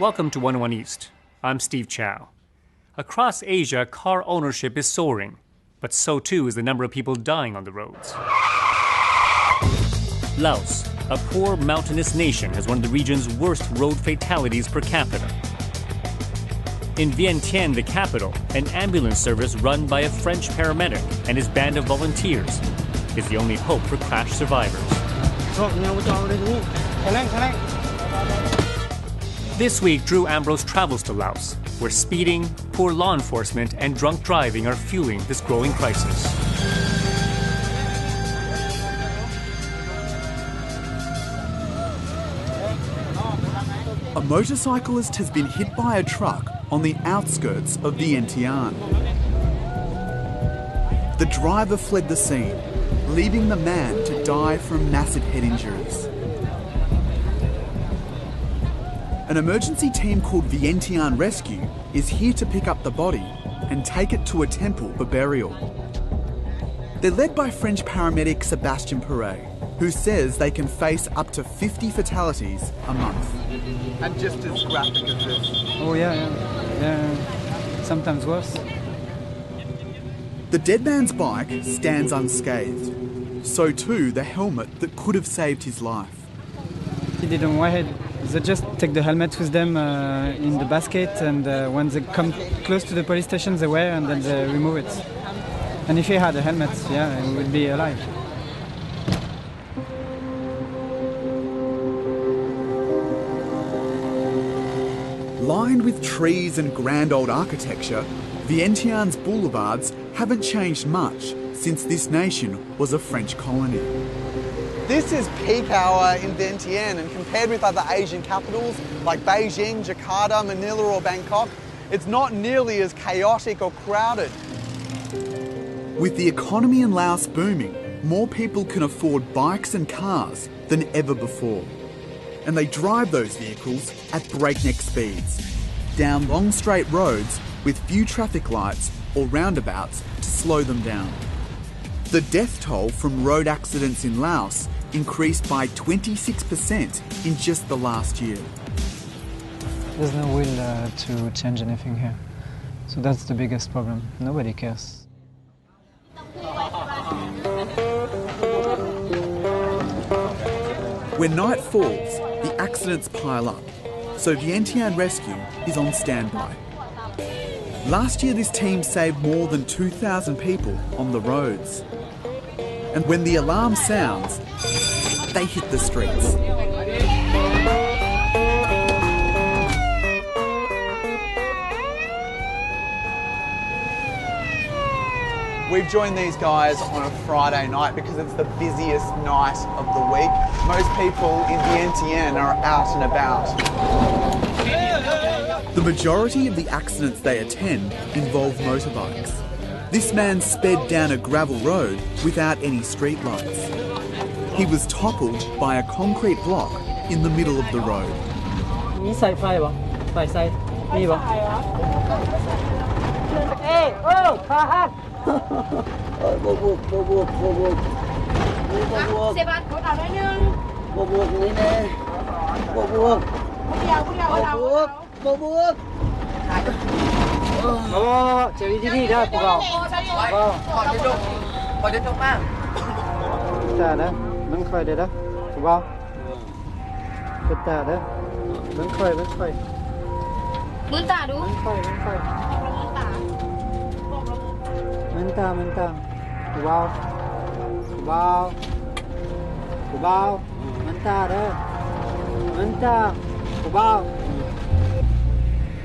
Welcome to 101 East. I'm Steve Chow. Across Asia, car ownership is soaring, but so too is the number of people dying on the roads. Laos, a poor mountainous nation, has one of the region's worst road fatalities per capita. In Vientiane, the capital, an ambulance service run by a French paramedic and his band of volunteers is the only hope for crash survivors. This week, Drew Ambrose travels to Laos, where speeding, poor law enforcement, and drunk driving are fueling this growing crisis. A motorcyclist has been hit by a truck on the outskirts of Vientiane. The driver fled the scene, leaving the man to die from massive head injuries. An emergency team called Vientiane Rescue is here to pick up the body and take it to a temple for burial. They're led by French paramedic Sébastien Perret, who says they can face up to 50 fatalities a month. And just as graphic as this. Oh yeah, sometimes worse. The dead man's bike stands unscathed. So too the helmet that could have saved his life. He didn't wear it. They just take the helmet with them in the basket, and when they come close to the police station they wear, and then they remove it. And if he had a helmet, yeah, he would be alive. Lined with trees and grand old architecture, Vientiane's boulevards haven't changed much since this nation was a French colony. This is peak hour in Vientiane, and compared with other Asian capitals like Beijing, Jakarta, Manila or Bangkok, it's not nearly as chaotic or crowded. With the economy in Laos booming, more people can afford bikes and cars than ever before. And they drive those vehicles at breakneck speeds, down long straight roads with few traffic lights or roundabouts to slow them down. The death toll from road accidents in Laos increased by 26% in just the last year. There's no will to change anything here. So that's the biggest problem. Nobody cares. When night falls, the accidents pile up, so Vientiane Rescue is on standby. Last year this team saved more than 2,000 people on the roads. And when the alarm sounds, they hit the streets. We've joined these guys on a Friday night because it's the busiest night of the week. Most people in Vientiane are out and about. The majority of the accidents they attend involve motorbikes. This man sped down a gravel road without any streetlights. He was toppled by a concrete block in the middle of the road.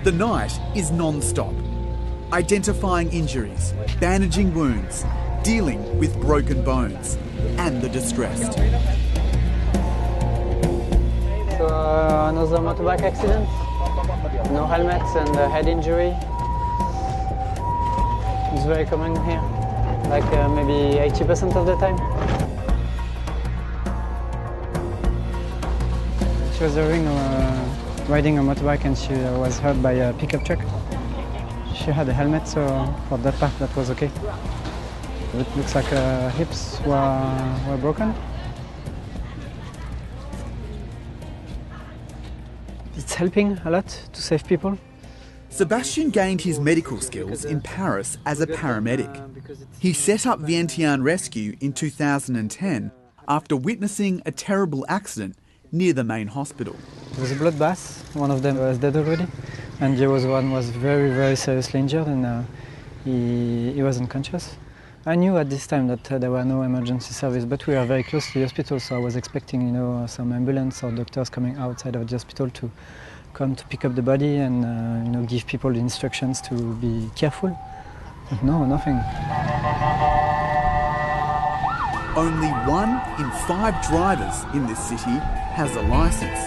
The night is non-stop, identifying injuries, bandaging wounds, dealing with broken bones and the distressed. So another motorbike accident, no helmets and head injury. It's very common here, like maybe 80% of the time. She was riding a motorbike and she was hurt by a pickup truck. She had a helmet, so for that part that was okay. It looks like her hips were broken. It's helping a lot to save people. Sebastian gained his medical skills in Paris as a paramedic. He set up Vientiane Rescue in 2010 after witnessing a terrible accident near the main hospital. It was a bloodbath. One of them was dead already, and the other one was very, very seriously injured, and he was unconscious. I knew at this time that there were no emergency service, but we are very close to the hospital, so I was expecting, some ambulance or doctors coming outside of the hospital to come to pick up the body and, give people the instructions to be careful. But no, nothing. Only 1 in 5 drivers in this city has a licence.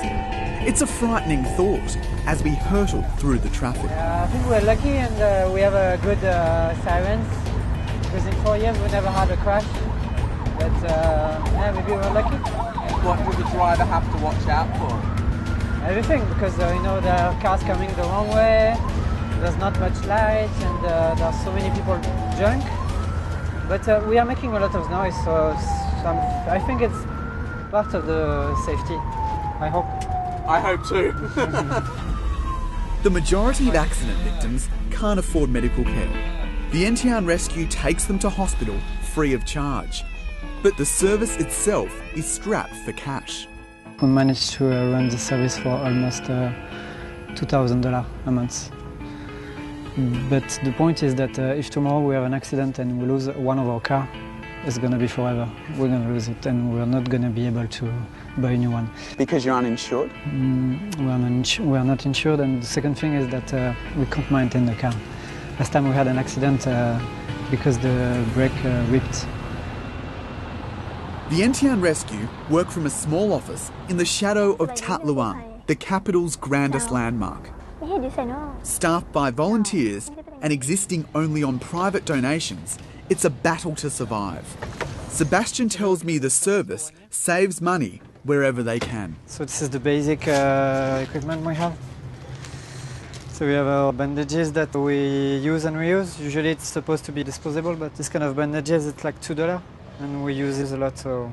It's a frightening thought as we hurtle through the traffic. I think we're lucky and we have a good sirens, because in 4 years we never had a crash. But maybe we're lucky. What would the driver have to watch out for? Everything, because there are cars coming the wrong way, there's not much light, and there are so many people drunk. But we are making a lot of noise, so I think it's part of the safety. I hope. I hope too. The majority of accident victims can't afford medical care. Vientiane Rescue takes them to hospital free of charge. But the service itself is strapped for cash. We managed to run the service for almost $2,000 a month. But the point is that if tomorrow we have an accident and we lose one of our car, it's going to be forever. We're going to lose it and we're not going to be able to buy a new one. Because you're uninsured? We are not insured, and the second thing is that we can't maintain the car. Last time we had an accident because the brake ripped. Vientiane Rescue work from a small office in the shadow of Tat Luang, the capital's grandest landmark. Staffed by volunteers and existing only on private donations, it's a battle to survive. Sebastian tells me the service saves money wherever they can. So this is the basic equipment we have. So we have our bandages that we use and reuse. Usually it's supposed to be disposable, but this kind of bandages, it's like $2. And we use this a lot, so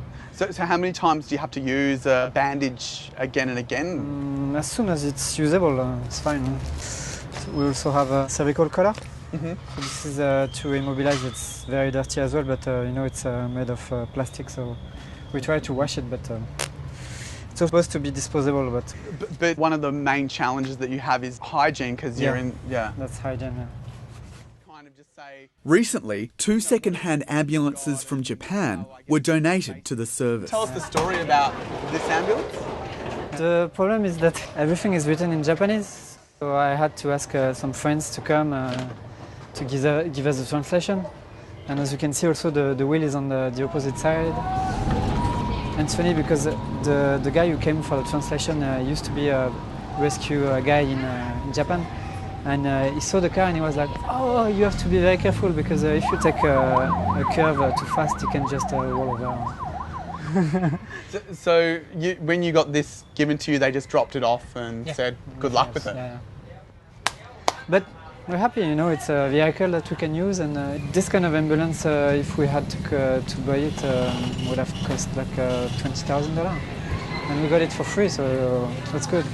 how many times do you have to use a bandage again and again? As soon as it's usable, it's fine. So we also have a cervical collar. Mm-hmm. So this is to immobilize. It's very dirty as well, but it's made of plastic, so we try to wash it, but it's supposed to be disposable. But one of the main challenges that you have is hygiene, because you're in... Yeah, that's hygiene, yeah. Recently, 2 second-hand ambulances from Japan were donated to the service. Tell us the story about this ambulance. The problem is that everything is written in Japanese, so I had to ask some friends to come to give us the translation. And as you can see, also the wheel is on the opposite side. And it's funny because the guy who came for the translation used to be a rescue guy in Japan. And he saw the car and he was like, oh, you have to be very careful, because if you take a curve too fast, you can just roll over. So when you got this given to you, they just dropped it off and said, good luck with it? Yeah. But we're happy, it's a vehicle that we can use, and this kind of ambulance, if we had to buy it, would have cost like $20,000. And we got it for free, so that's good.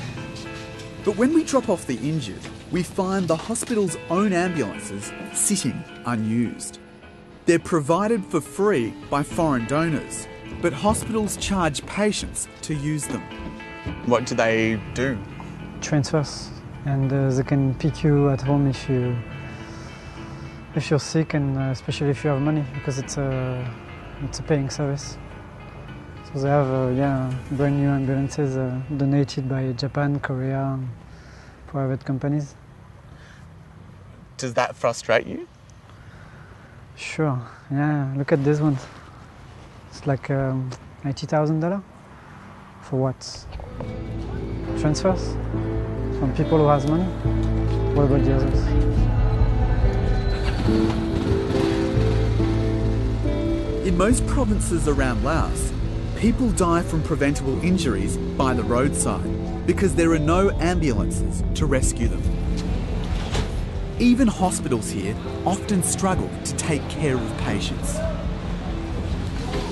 But when we drop off the injured, we find the hospital's own ambulances sitting unused. They're provided for free by foreign donors, but hospitals charge patients to use them. What do they do? Transfers, and they can pick you at home if you're sick, and especially if you have money, because it's a paying service. So they have brand new ambulances donated by Japan, Korea, private companies. Does that frustrate you? Sure, yeah, look at this one. It's like $80,000. For what? Transfers from people who has money? What about the others? In most provinces around Laos, people die from preventable injuries by the roadside because there are no ambulances to rescue them. Even hospitals here often struggle to take care of patients.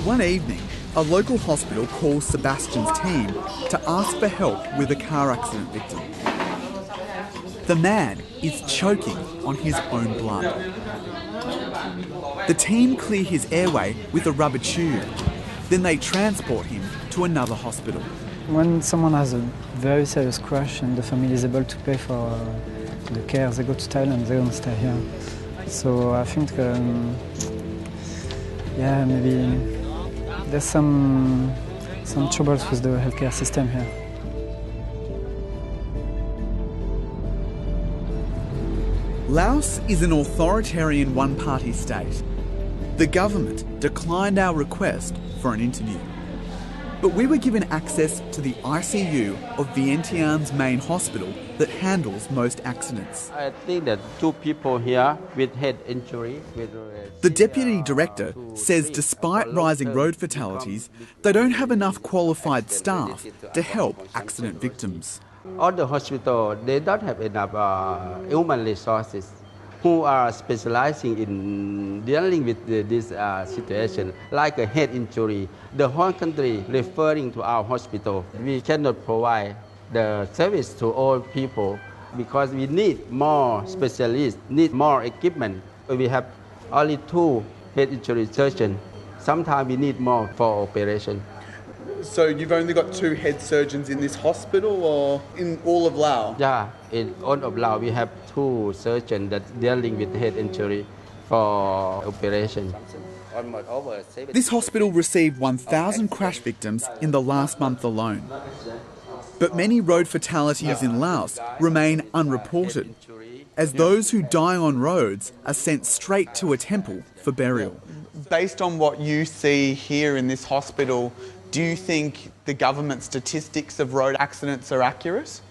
One evening, a local hospital calls Sebastian's team to ask for help with a car accident victim. The man is choking on his own blood. The team clear his airway with a rubber tube. Then they transport him to another hospital. When someone has a very serious crash and the family is able to pay for the care, they go to Thailand, they don't stay here. So I think, maybe there's some troubles with the healthcare system here. Laos is an authoritarian one-party state. The government declined our request for an interview. But we were given access to the ICU of Vientiane's main hospital that handles most accidents. I think that 2 people here with head injury. The deputy director says despite rising road fatalities, they don't have enough qualified staff to help accident victims. All the hospital, they don't have enough human resources who are specializing in dealing with this situation, like a head injury. The whole country referring to our hospital. We cannot provide the service to all people because we need more specialists, need more equipment. We have only 2 head injury surgeons. Sometimes we need more for operation. So you've only got 2 head surgeons in this hospital or in all of Laos? Yeah, in all of Laos we have 2 surgeons that dealing with head injury for operation. This hospital received 1,000 crash victims in the last month alone. But many road fatalities in Laos remain unreported, as those who die on roads are sent straight to a temple for burial. Based on what you see here in this hospital, do you think the government statistics of road accidents are accurate?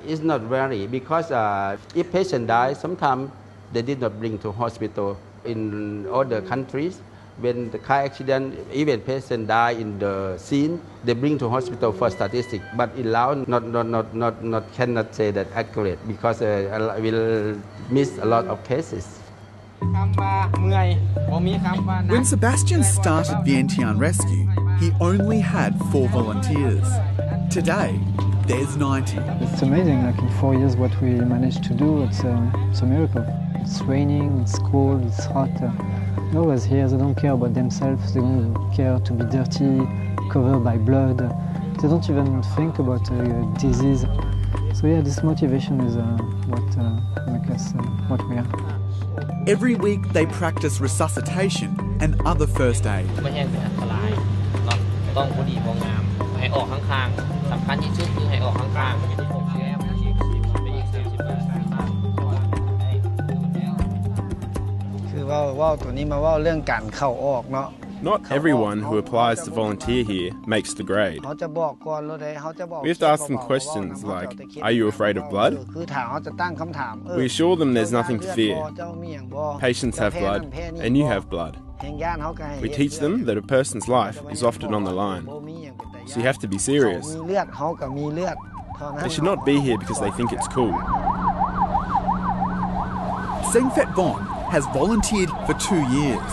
It's not very, because if patient dies, sometimes they did not bring to hospital. In other countries, when the car accident, even patient die in the scene, they bring to hospital for statistics. But in Laos, cannot say that accurate, because we'll miss a lot of cases. When Sebastian started Vientiane Rescue, he only had 4 volunteers. Today, there's 90. It's amazing, like in 4 years what we managed to do, it's a miracle. It's raining, it's cold, it's hot. They're always here, they don't care about themselves, they don't care to be dirty, covered by blood. They don't even think about disease. So yeah, this motivation is what makes us what we are. Every week they practice resuscitation and other first aid. Not everyone who applies to volunteer here makes the grade. We have to ask them questions like, are you afraid of blood? We assure them there's nothing to fear. Patients have blood, and you have blood. We teach them that a person's life is often on the line, so you have to be serious. They should not be here because they think it's cool. Sengphet Bon has volunteered for 2 years.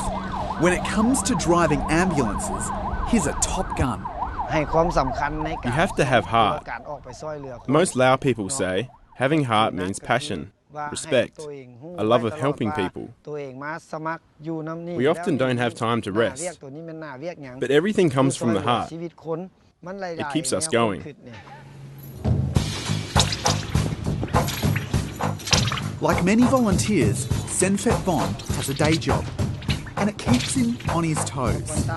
When it comes to driving ambulances, he's a top gun. You have to have heart. Most Lao people say having heart means passion, respect, a love of helping people. We often don't have time to rest, but everything comes from the heart. It keeps us going. Like many volunteers, Sengphet Bon has a day job, and it keeps him on his toes.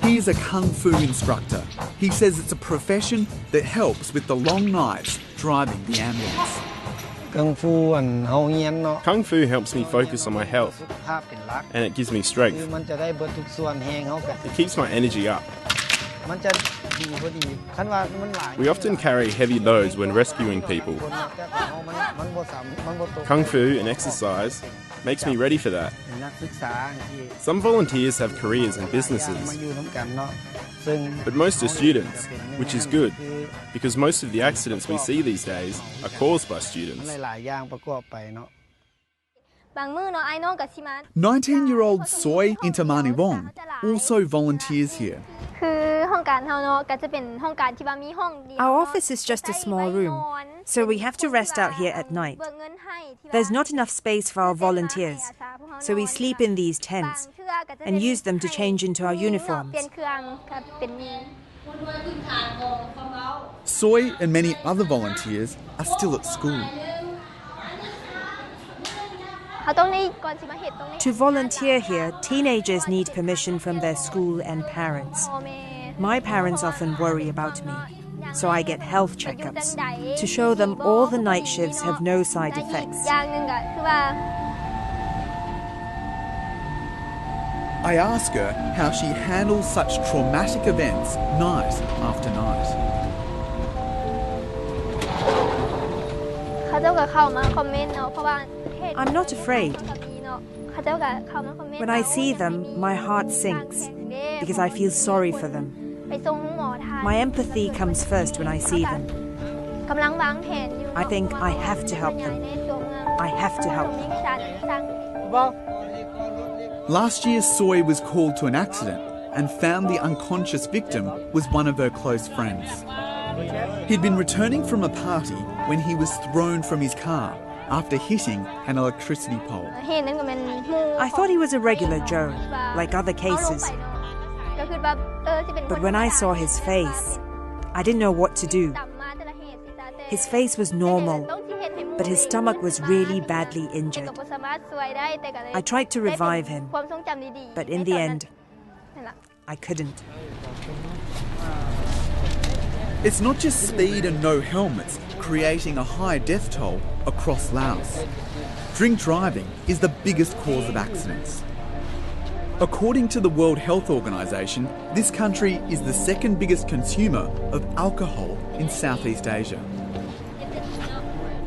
He is a Kung Fu instructor. He says it's a profession that helps with the long nights driving the ambulance. Kung Fu helps me focus on my health, and it gives me strength. It keeps my energy up. We often carry heavy loads when rescuing people. Kung Fu and exercise makes me ready for that. Some volunteers have careers and businesses, but most are students, which is good, because most of the accidents we see these days are caused by students. 19-year-old Soy Intamanivong also volunteers here. Our office is just a small room, so we have to rest out here at night. There's not enough space for our volunteers, so we sleep in these tents and use them to change into our uniforms. Soy and many other volunteers are still at school. To volunteer here, teenagers need permission from their school and parents. My parents often worry about me, so I get health checkups to show them all the night shifts have no side effects. I ask her how she handles such traumatic events night after night. I'm not afraid. When I see them, my heart sinks because I feel sorry for them. My empathy comes first when I see them. I think I have to help them. I have to help them. Last year, Soy was called to an accident and found the unconscious victim was one of her close friends. He'd been returning from a party when he was thrown from his car after hitting an electricity pole. I thought he was a regular Joe, like other cases. But when I saw his face, I didn't know what to do. His face was normal, but his stomach was really badly injured. I tried to revive him, but in the end, I couldn't. It's not just speed and no helmets creating a high death toll across Laos. Drink driving is the biggest cause of accidents. According to the World Health Organization, this country is the second biggest consumer of alcohol in Southeast Asia.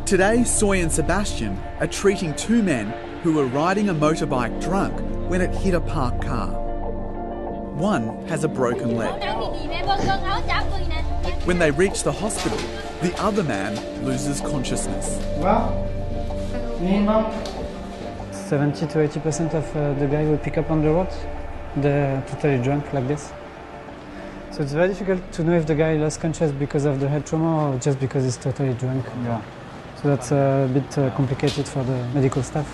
Today, Soy and Sebastian are treating two men who were riding a motorbike drunk when it hit a parked car. One has a broken leg. When they reach the hospital, the other man loses consciousness. 70 to 80% of the guys we pick up on the road, they're totally drunk like this. So it's very difficult to know if the guy lost consciousness because of the head trauma or just because he's totally drunk. Yeah. So that's a bit complicated for the medical staff.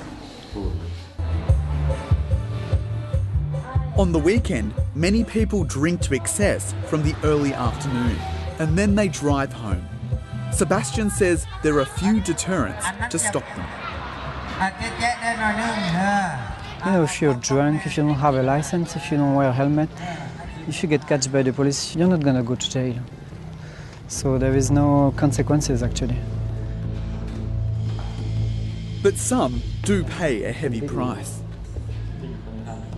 On the weekend, many people drink to excess from the early afternoon and then they drive home. Sebastian says there are few deterrents to stop them. You know, if you're drunk, if you don't have a license, if you don't wear a helmet, if you get catched by the police, you're not going to go to jail. So there is no consequences actually. But some do pay a heavy price.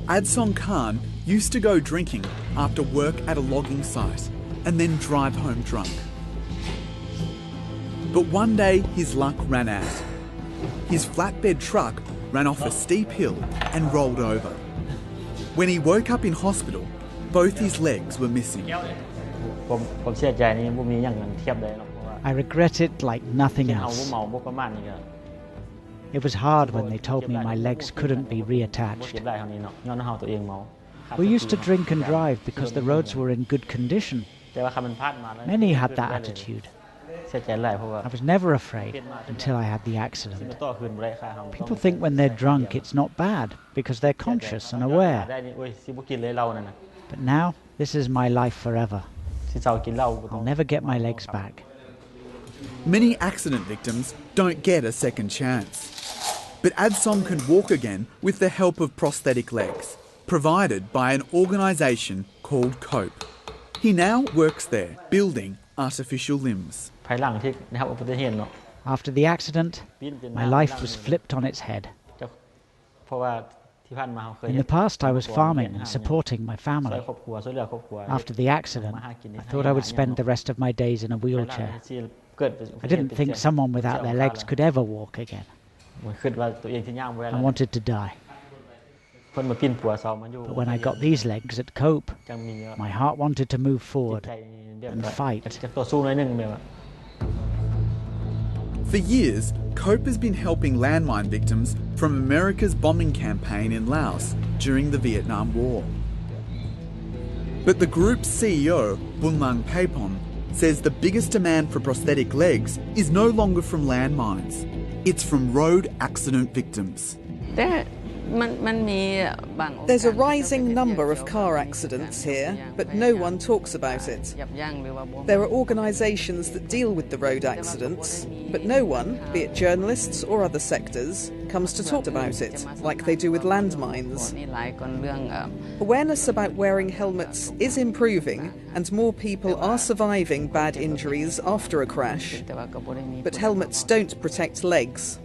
Adsong Khan used to go drinking after work at a logging site and then drive home drunk. But one day his luck ran out. His flatbed truck ran off a steep hill and rolled over. When he woke up in hospital, both his legs were missing. I regret it like nothing else. It was hard when they told me my legs couldn't be reattached. We used to drink and drive because the roads were in good condition. Many had that attitude. I was never afraid until I had the accident. People think when they're drunk it's not bad because they're conscious and aware. But now, this is my life forever. I'll never get my legs back. Many accident victims don't get a second chance. But Adsong can walk again with the help of prosthetic legs, provided by an organisation called COPE. He now works there, building artificial limbs. After the accident, my life was flipped on its head. In the past, I was farming and supporting my family. After the accident, I thought I would spend the rest of my days in a wheelchair. I didn't think someone without their legs could ever walk again. I wanted to die. But when I got these legs at COPE, my heart wanted to move forward and fight. For years, COPE has been helping landmine victims from America's bombing campaign in Laos during the Vietnam War. But the group's CEO, Bunlang Paipon, says the biggest demand for prosthetic legs is no longer from landmines. It's from road accident victims. There's a rising number of car accidents here, but no one talks about it. There are organisations that deal with the road accidents, but no one, be it journalists or other sectors, comes to talk about it, like they do with landmines. Awareness about wearing helmets is improving, and more people are surviving bad injuries after a crash. But helmets don't protect legs.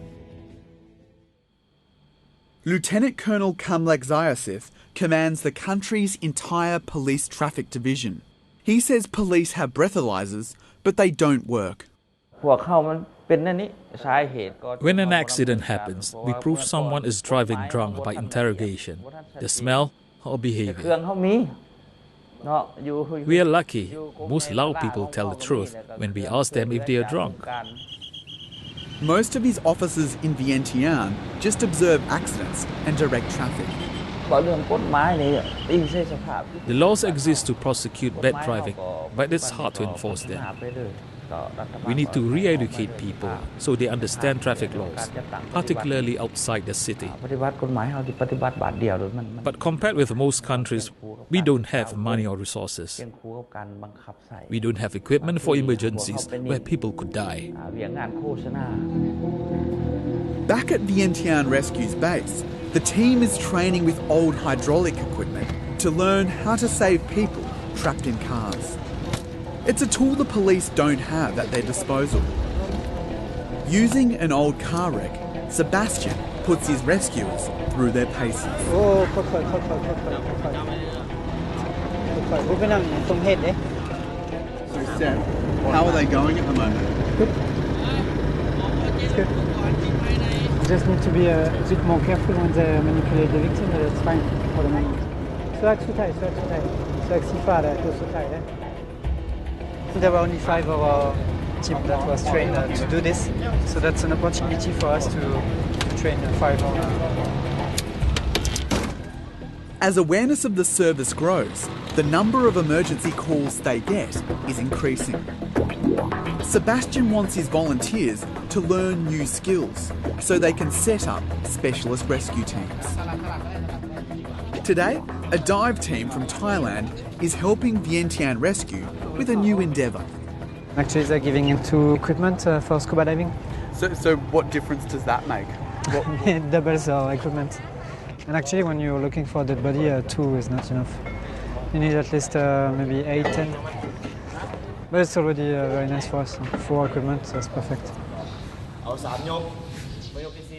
Lieutenant Colonel Kamlek Zayasith commands the country's entire police traffic division. He says police have breathalyzers, but they don't work. When an accident happens, we prove someone is driving drunk by interrogation, the smell or behavior. We are lucky. Most Lao people tell the truth when we ask them if they are drunk. Most of his officers in Vientiane just observe accidents and direct traffic. The laws exist to prosecute bad driving, but it's hard to enforce them. We need to re-educate people so they understand traffic laws, particularly outside the city. But compared with most countries, we don't have money or resources. We don't have equipment for emergencies where people could die. Back at Vientiane Rescue's base, the team is training with old hydraulic equipment to learn how to save people trapped in cars. It's a tool the police don't have at their disposal. Using an old car wreck, Sebastian puts his rescuers through their paces. So Seb, how are they going at the moment? Good. It's good. Just need to be a bit more careful when they manipulate the victim, but it's fine for the moment. So there were only 5 of our team that was trained to do this, so that's an opportunity for us to train 5 more. As awareness of the service grows, the number of emergency calls they get is increasing. Sebastian wants his volunteers to learn new skills so they can set up specialist rescue teams. Today, a dive team from Thailand is helping Vientiane Rescue with a new endeavour. Actually, they're giving him 2 equipment for scuba diving. So what difference does that make? It doubles our equipment. And actually, when you're looking for a dead body, 2 is not enough. You need at least maybe 8, 10. But it's already very nice for us. 4 equipment, so that's perfect.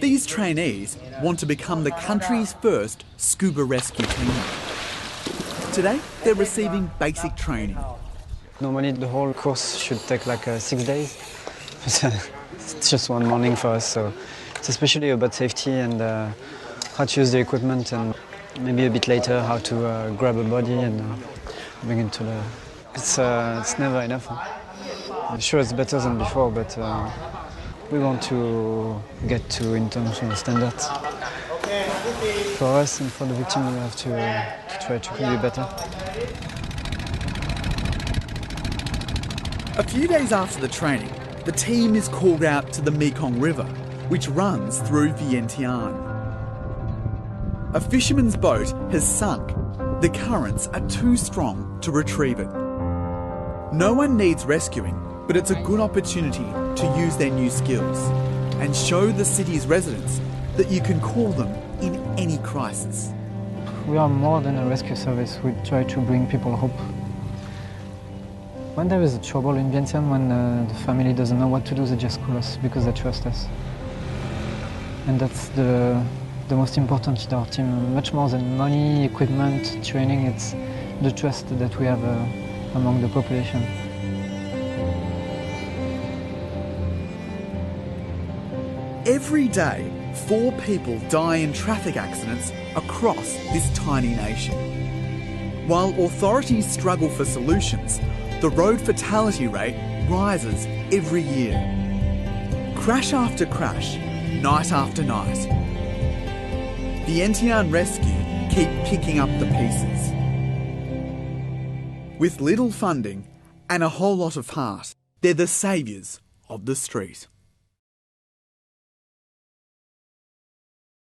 These trainees want to become the country's first scuba rescue team. Today, they're receiving basic training. Normally, the whole course should take like 6 days. It's just one morning for us, so it's especially about safety and how to use the equipment, and maybe a bit later how to grab a body and bring it to the... It's never enough. I'm sure it's better than before, but we want to get to international standards. For us and for the victim, we have to try to be better. A few days after the training, the team is called out to the Mekong River, which runs through Vientiane. A fisherman's boat has sunk. The currents are too strong to retrieve it. No one needs rescuing, but it's a good opportunity to use their new skills and show the city's residents that you can call them in any crisis. We are more than a rescue service. We try to bring people hope. When there is trouble in Vientiane, when the family doesn't know what to do, they just call us because they trust us. And that's the most important in our team. Much more than money, equipment, training, it's the trust that we have among the population. Every day, 4 people die in traffic accidents across this tiny nation. While authorities struggle for solutions, the road fatality rate rises every year. Crash after crash, night after night. Vientiane Rescue keep picking up the pieces. With little funding and a whole lot of heart, they're the saviours of the street.